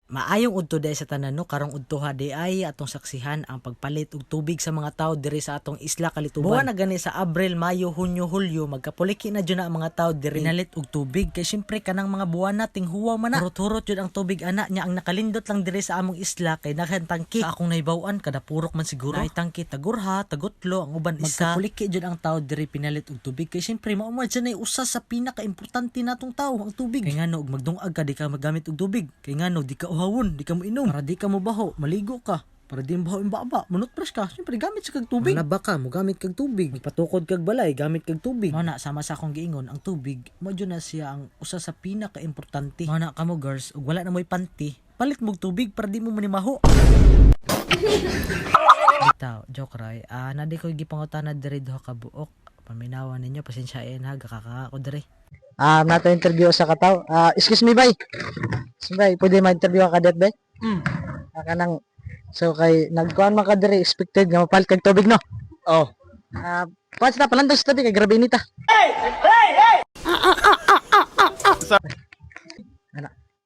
Maayong udto day sa tanan no karong udtoha day ay atong saksihan ang pagpalit og tubig sa mga tawo diri sa atong isla Kalituban. Buwan na gani sa Abril, Mayo, Hunyo, Hulyo magkapuliki na jud na ang mga tawo diri pinalit og tubig kay syempre kanang mga buwan nating huwaw man na. Hurot-hurot jud ang tubig ana nya ang nakalindot lang diri sa among isla kay daghan tangki. Sa akong nahibaw-an kada purok man siguro. Ay tangki tagurha, tagutlo ang uban isa. Magkapuliki jud ang tawo diri pinalit og tubig kay syempre mao man dyan ay usa sa pinaka-importante natong tawo ang tubig. Kay ngano og magdungag ka di ka magamit og tubig. Kay ngano di ka uhawon, di ka mo inom, para di ka mo baho, maligo ka, para di mo baho imbaba, manutbrush ka, syempre gamit sa kag tubig. Manaba ka, mo gamit kag tubig, magpatukod kag balay, gamit kag tubig. Mao na sama sa akong giingon, ang tubig, mo na siya ang usa sa pinaka-importante. Mao na kamo girls, ug wala na mo'y panty, palit mog tubig para di mo manimaho. Bitaw, joke ray. Nadi ko gipangutana diri duha ka buok. Paminawan ninyo, pasensyain ha, gakaka ako diri. Nato interview sa kataw. Excuse me, bay. Bay, pwede ma-interview ka kadet, bay? Kanang so kay nagkuan man ka diri expected nga mapalit kag tubig, no? Oh. Pas na palantas tabi kay grabe inita.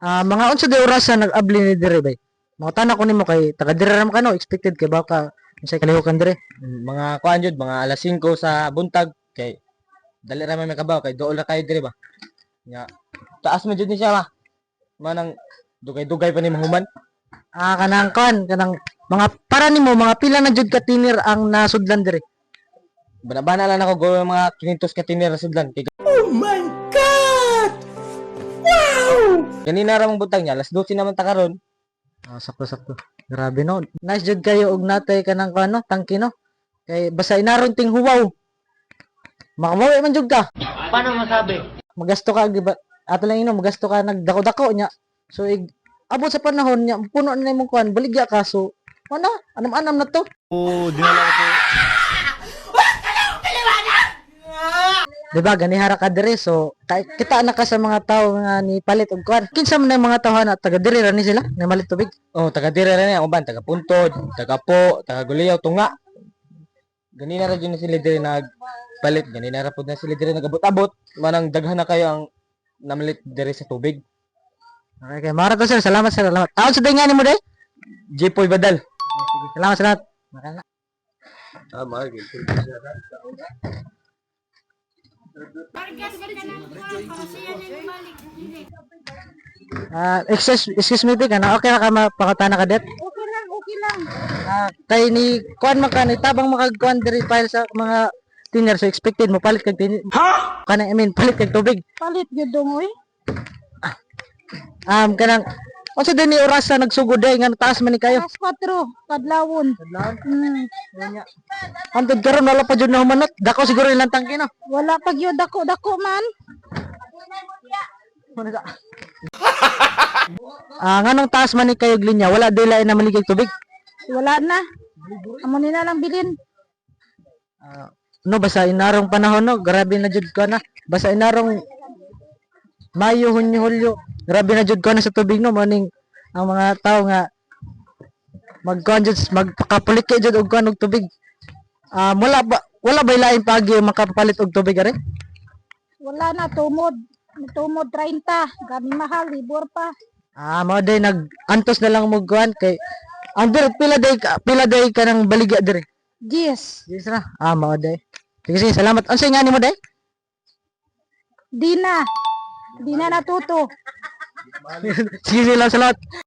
Mga unsa day oras sa nag-abli ni diri, bay? Mga tanak ko nimo kay taga diri ra man kano expected kay baka unsay kalihukan diri. Mga kuan jud, mga alas 5 sa buntag kay dali ra may kabaw kay dool ra kayo diri ba. Nya taas man jud ni siya ba. Manang dugay-dugay pa ni mahuman. Kanang kanang mga para nimo mga pila na jud ka tinir ang nasudlan diri. Bana-bana lang ako go mga 500 ka tinira sudlan kay. Oh my god! Wow! Ganina ra mong buntag niya, alas 12 naman ta karon. Sakto. Grabe no. Nice jud kayo og natay kanang kano, tangki no. Kay basta inaron ting huwaw. Makamuwi man jud ka. Paano masabi? Magasto ka giba. Ato lang ino magasto ka nagdako-dako nya. So abot sa panahon nya puno na imong kuan baligya ka so ano anam-anam na to. Dinala ko. Diba ganihara ka diri so kay kita na ka sa mga tawo nga ni palit og kuan. Kinsa man ang mga tawo na taga diri ra ni sila na malit tubig. Oh, taga diri ra ni uban, taga Puntod, taga Po, taga Guliyaw, Tunga. Ganina ra jud na sila diri nagpalit, ganina ra pud na sila diri nagabot-abot, manang daghan na kayo ang namalit diri sa tubig. Okay, mara to sir. Salamat sir. Salamat. Sa dingan mo day? Jipoy Badal. Salamat salamat. Makana. Tama, Excuse me, big, okay na ka mapakatana ka det? Okay lang. Kay ni kuan man ka ni tabang makagkuan diri file sa mga tiner so expected mo palit kag tiner. Ha? Kanang palit kag tubig. Palit gyud dong oy. Kanang unsa din ni oras sa nagsugod day nga taas man ni kayo? Alas 4 kadlawon. Antod karon wala pa jud na humanot. Dako siguro ilang tangke no. Wala pa gyud dako man. Nganong taas man ni kayo og linya wala day lain na maligay tubig. Wala na. Amo ni na lang bilin. No basta inarong panahon no grabe na jud ko na. Basta inarong Mayo, Hunyo, Hulyo. Grabe na jud ko na sa tubig no maning ang mga tao nga magpakapuliki jud og kuan og tubig. Wala ba lain pagi makapalit og tubig are? Wala na tumod. Tumod 30. Gani mahal libor pa. Mao day nag-antos na lang mo kuan kay ang diri pila day ka nang baligya diri. Yes. Yes ra. Mao day. Sige, salamat. Unsay nga nimo day? Di na natuto. Sige, salamat.